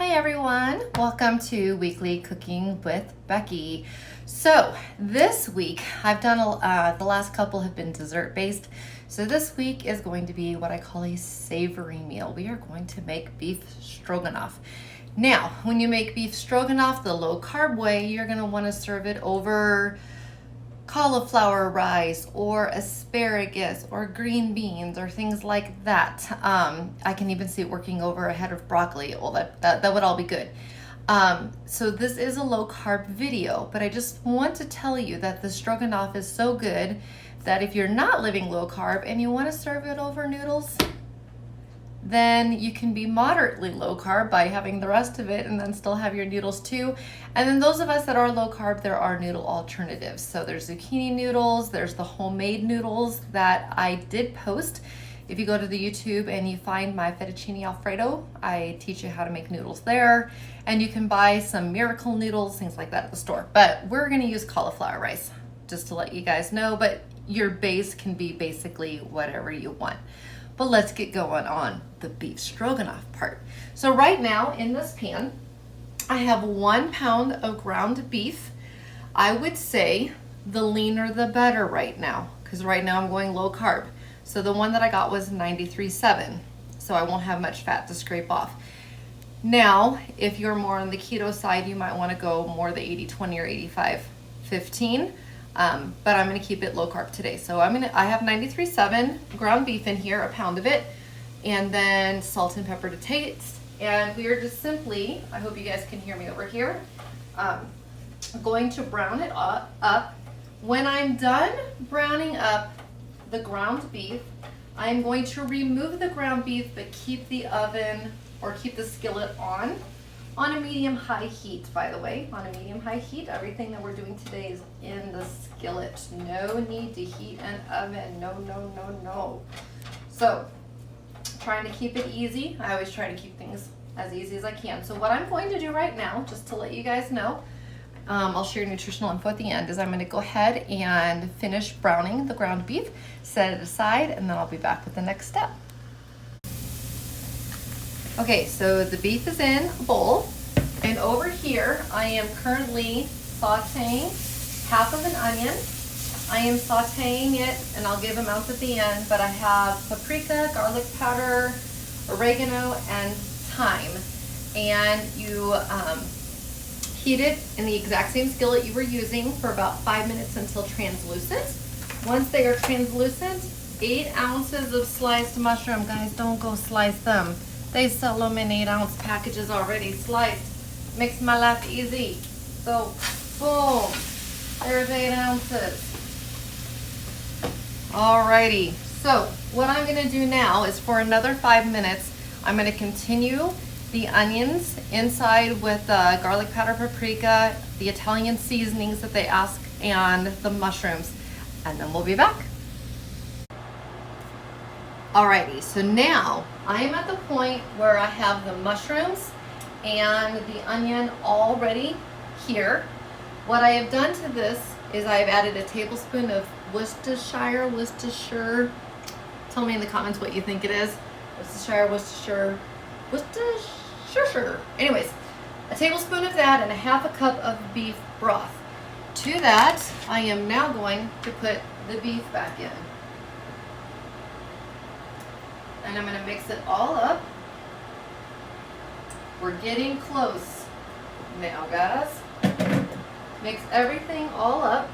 Hi everyone, welcome to Weekly Cooking with Becky. So this week I've done the last couple have been dessert based. So this week is going to be what I call a savory meal. We are going to make beef stroganoff. Now, when you make beef stroganoff the low carb way, you're going to want to serve it over cauliflower rice or asparagus or green beans or things like that. I can even see it working over a head of broccoli. Well, that would all be good. So this is a low carb video, but I just want to tell you that the stroganoff is so good that if you're not living low carb and you want to serve it over noodles, then you can be moderately low carb by having the rest of it and then still have your noodles too. And then those of us that are low carb, there are noodle alternatives. So there's zucchini noodles, there's the homemade noodles that I did post. If you go to the YouTube and you find my fettuccine alfredo, I teach you how to make noodles there. And you can buy some miracle noodles, things like that at the store. But we're gonna use cauliflower rice, just to let you guys know, but your base can be basically whatever you want. But let's get going on the beef stroganoff part. So right now in this pan, I have 1 pound of ground beef. I would say the leaner the better right now, because right now I'm going low carb. So the one that I got was 93.7, so I won't have much fat to scrape off. Now, if you're more on the keto side, you might want to go more the 80-20 or 85-15. But I'm going to keep it low carb today. So I have 93.7 ground beef in here, a pound of it, and then salt and pepper to taste. And we are just simply, I hope you guys can hear me over here, going to brown it up. When I'm done browning up the ground beef, I'm going to remove the ground beef, but keep the oven or keep the skillet on a medium-high heat, by the way, on a medium-high heat. Everything that we're doing today is in the skillet. No need to heat an oven. No, no, no, no. So, trying to keep it easy. I always try to keep things as easy as I can. So what I'm going to do right now, just to let you guys know, I'll share nutritional info at the end, is I'm going to go ahead and finish browning the ground beef, set it aside, and then I'll be back with the next step. Okay, so the beef is in a bowl, and over here I am currently sauteing half of an onion. I am sauteing it, and I'll give amounts at the end, but I have paprika, garlic powder, oregano, and thyme. And you heat it in the exact same skillet you were using for about 5 minutes until translucent. Once they are translucent, 8 ounces of sliced mushroom. Guys, don't go slice them. They sell them in 8-ounce packages already sliced. Makes my life easy. So, boom, there's 8 ounces. Alrighty, so what I'm gonna do now is for another 5 minutes, I'm gonna continue the onions inside with garlic powder, paprika, the Italian seasonings that they ask, and the mushrooms, and then we'll be back. Alrighty, so now I'm at the point where I have the mushrooms and the onion already here. What I have done to this is I have added a tablespoon of Worcestershire. Tell me in the comments what you think it is. Worcestershire. Anyways, a tablespoon of that and a half a cup of beef broth. To that, I am now going to put the beef back in. And I'm going to mix it all up. We're getting close now, guys. Mix everything all up.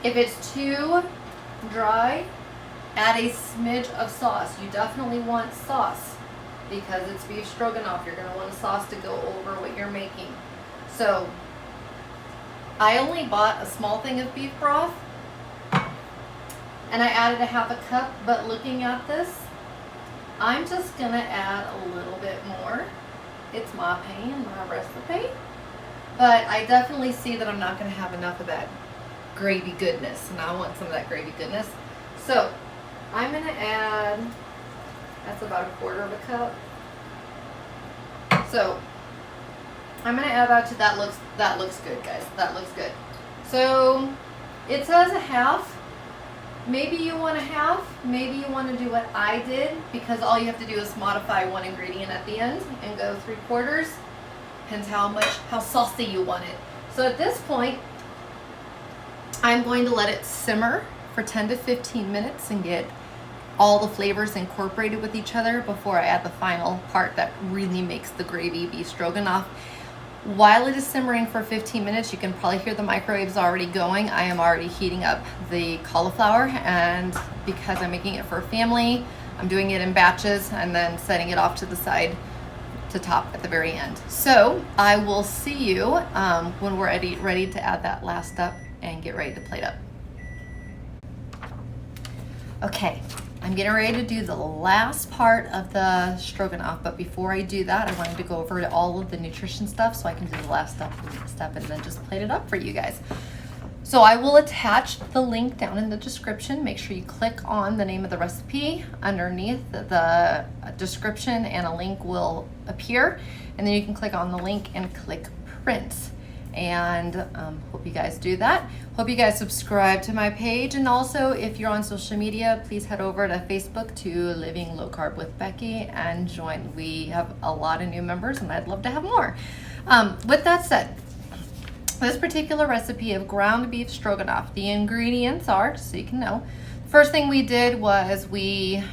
If it's too dry, add a smidge of sauce. You definitely want sauce because it's beef stroganoff. You're going to want a sauce to go over what you're making. So I only bought a small thing of beef broth, and I added a half a cup, but looking at this, I'm just gonna add a little bit more. It's my pan, my recipe, but I definitely see that I'm not gonna have enough of that gravy goodness, and I want some of that gravy goodness. So I'm gonna add, that's about 1/4 of a cup. So I'm gonna add that to that. Looks good, guys. That looks good. So it says a half. Maybe you want to half, maybe you want to do what I did, because all you have to do is modify one ingredient at the end and go 3/4. Depends how saucy you want it. So at this point, I'm going to let it simmer for 10 to 15 minutes and get all the flavors incorporated with each other before I add the final part that really makes the gravy beef stroganoff. While it is simmering for 15 minutes, you can probably hear the microwaves already going. I am already heating up the cauliflower, and because I'm making it for a family, I'm doing it in batches and then setting it off to the side to top at the very end. So I will see you when we're ready to add that last step and get ready to plate up. Okay, I'm getting ready to do the last part of the stroganoff, but before I do that, I wanted to go over all of the nutrition stuff so I can do the last step and then just plate it up for you guys. So I will attach the link down in the description. Make sure you click on the name of the recipe underneath the description, and a link will appear, and then you can click on the link and click print. And hope you guys do that. Hope you guys subscribe to my page, and also if you're on social media, please head over to Facebook to Living Low Carb with Becky and join. We have a lot of new members and I'd love to have more. With that said, this particular recipe of ground beef stroganoff, the ingredients are, so you can know, first thing we did was we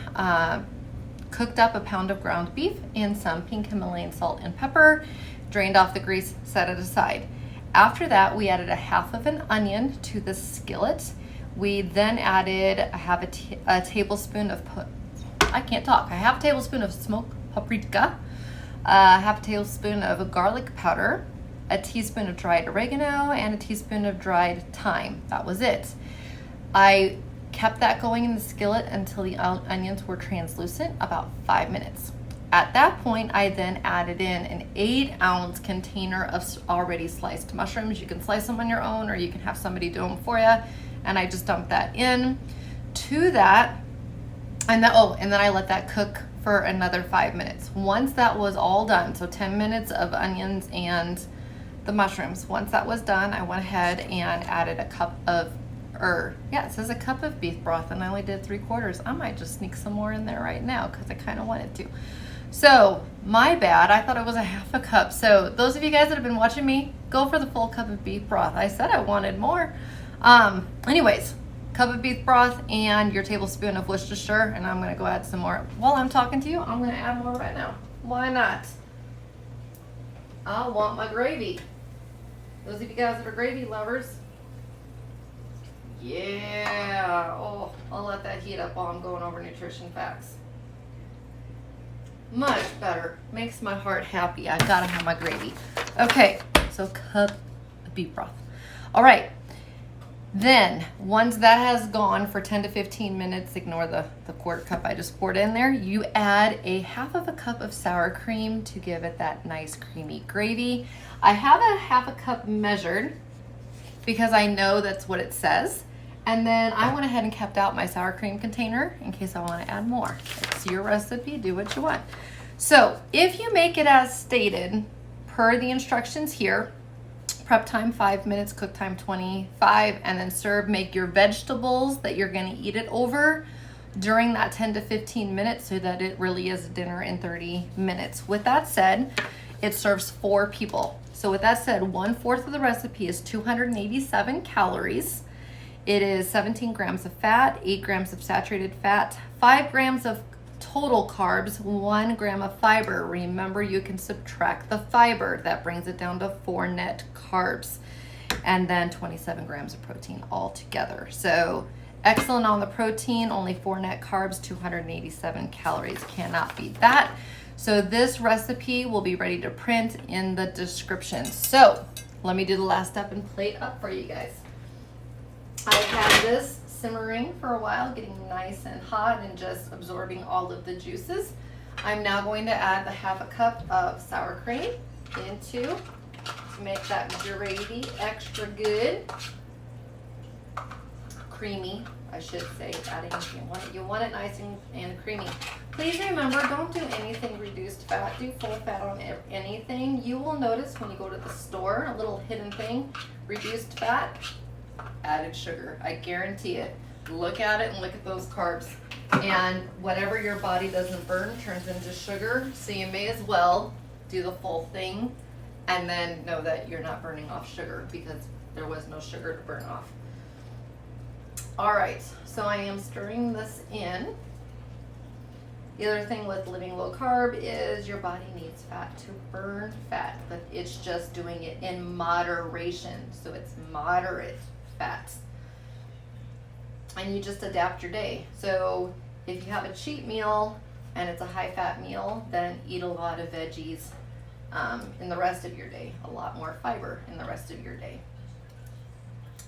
cooked up a pound of ground beef in some pink Himalayan salt and pepper, drained off the grease, set it aside. After that, we added a half of an onion to the skillet. We then added a tablespoon of, a half a tablespoon of smoked paprika, a half a tablespoon of garlic powder, a teaspoon of dried oregano, and a teaspoon of dried thyme. That was it. I kept that going in the skillet until the onions were translucent, about 5 minutes. At that point, I then added in an 8-ounce container of already sliced mushrooms. You can slice them on your own, or you can have somebody do them for you. And I just dumped that in to that. And then I let that cook for another 5 minutes. Once that was all done, so 10 minutes of onions and the mushrooms. Once that was done, I went ahead and added a cup of, it says a cup of beef broth, and I only did 3/4. I might just sneak some more in there right now because I kind of wanted to. So my bad, I thought it was a half a cup. So those of you guys that have been watching me, go for the full cup of beef broth. I said I wanted more. Anyways, cup of beef broth and your tablespoon of Worcestershire, and I'm gonna go add some more. While I'm talking to you, I'm gonna add more right now. Why not? I want my gravy. Those of you guys that are gravy lovers, yeah. Oh, I'll let that heat up while I'm going over nutrition facts. Much better. Makes my heart happy. I gotta have my gravy. Okay, so cup of beef broth. All right. Then, once that has gone for 10 to 15 minutes, ignore the 1/4 cup I just poured in there, you add a half of a cup of sour cream to give it that nice creamy gravy. I have a half a cup measured because I know that's what it says. And then I went ahead and kept out my sour cream container in case I want to add more. It's your recipe, do what you want. So if you make it as stated per the instructions here, prep time 5 minutes, cook time 25, and then make your vegetables that you're gonna eat it over during that 10 to 15 minutes so that it really is dinner in 30 minutes. With that said, it serves 4 people. So with that said, 1/4 of the recipe is 287 calories. It is 17 grams of fat, 8 grams of saturated fat, 5 grams of total carbs, 1 gram of fiber. Remember, you can subtract the fiber. That brings it down to 4 net carbs. And then 27 grams of protein altogether. So excellent on the protein, only 4 net carbs, 287 calories. Cannot beat that. So this recipe will be ready to print in the description. So let me do the last step and plate up for you guys. I had this simmering for a while, getting nice and hot and just absorbing all of the juices. I'm now going to add the half a cup of sour cream to make that gravy extra good. Creamy, I should say, adding if you want it nice and creamy. Please remember, don't do anything reduced fat, do full fat on anything. You will notice when you go to the store, a little hidden thing, reduced fat, added sugar, I guarantee it. look at it and look at those carbs. And whatever your body doesn't burn turns into sugar, so you may as well do the full thing and then know that you're not burning off sugar because there was no sugar to burn off. All right, so I am stirring this in. The other thing with living low carb is your body needs fat to burn fat, but it's just doing it in moderation. So it's moderate fats. And you just adapt your day. So if you have a cheat meal and it's a high fat meal, then eat a lot of veggies in the rest of your day, a lot more fiber in the rest of your day.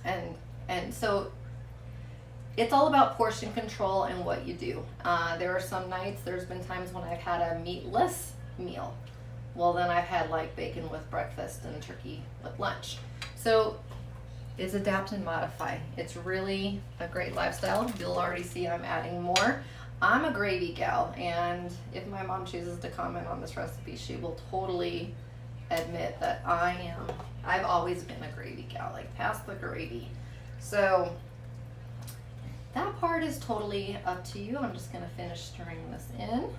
And so it's all about portion control and what you do. There are some nights, there's been times when I've had a meatless meal. Well, then I've had like bacon with breakfast and turkey with lunch. So it's adapt and modify. It's really a great lifestyle. You'll already see I'm adding more. I'm a gravy gal, and if my mom chooses to comment on this recipe, she will totally admit that I've always been a gravy gal, like pass the gravy. So that part is totally up to you. I'm just gonna finish stirring this in.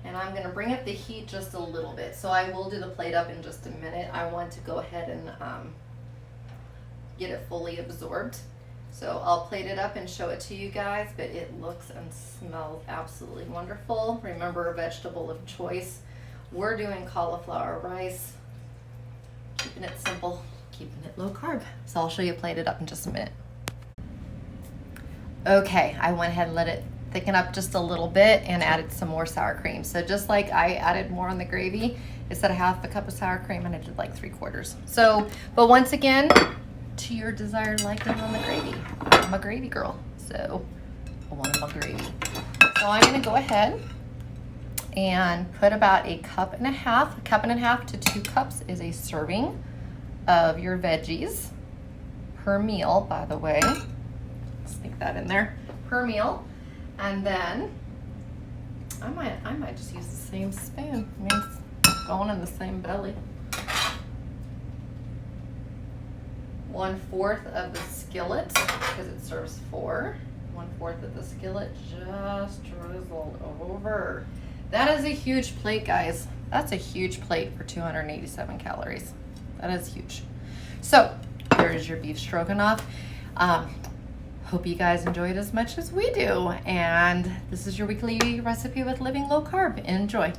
And I'm gonna bring up the heat just a little bit. So I will do the plate up in just a minute. I want to go ahead and get it fully absorbed. So I'll plate it up and show it to you guys, but it looks and smells absolutely wonderful. Remember, a vegetable of choice. We're doing cauliflower rice, keeping it simple, keeping it low carb. So I'll show you plated up in just a minute. Okay, I went ahead and let it thicken up just a little bit and added some more sour cream. So just like I added more on the gravy, instead of half a cup of sour cream, and I did like 3/4. So, but once again, to your desired liking on the gravy. I'm a gravy girl, so I want my gravy. So I'm gonna go ahead and put about a cup and a half to 2 cups is a serving of your veggies per meal, by the way. Sneak that in there, per meal. And then I might just use the same spoon. I mean, it's going in the same belly. 1/4 of the skillet, because it serves 4. 1/4 of the skillet just drizzled over. That is a huge plate, guys. That's a huge plate for 287 calories. That is huge. So here is your beef stroganoff. Hope you guys enjoy it as much as we do. And this is your weekly recipe with living low carb. Enjoy.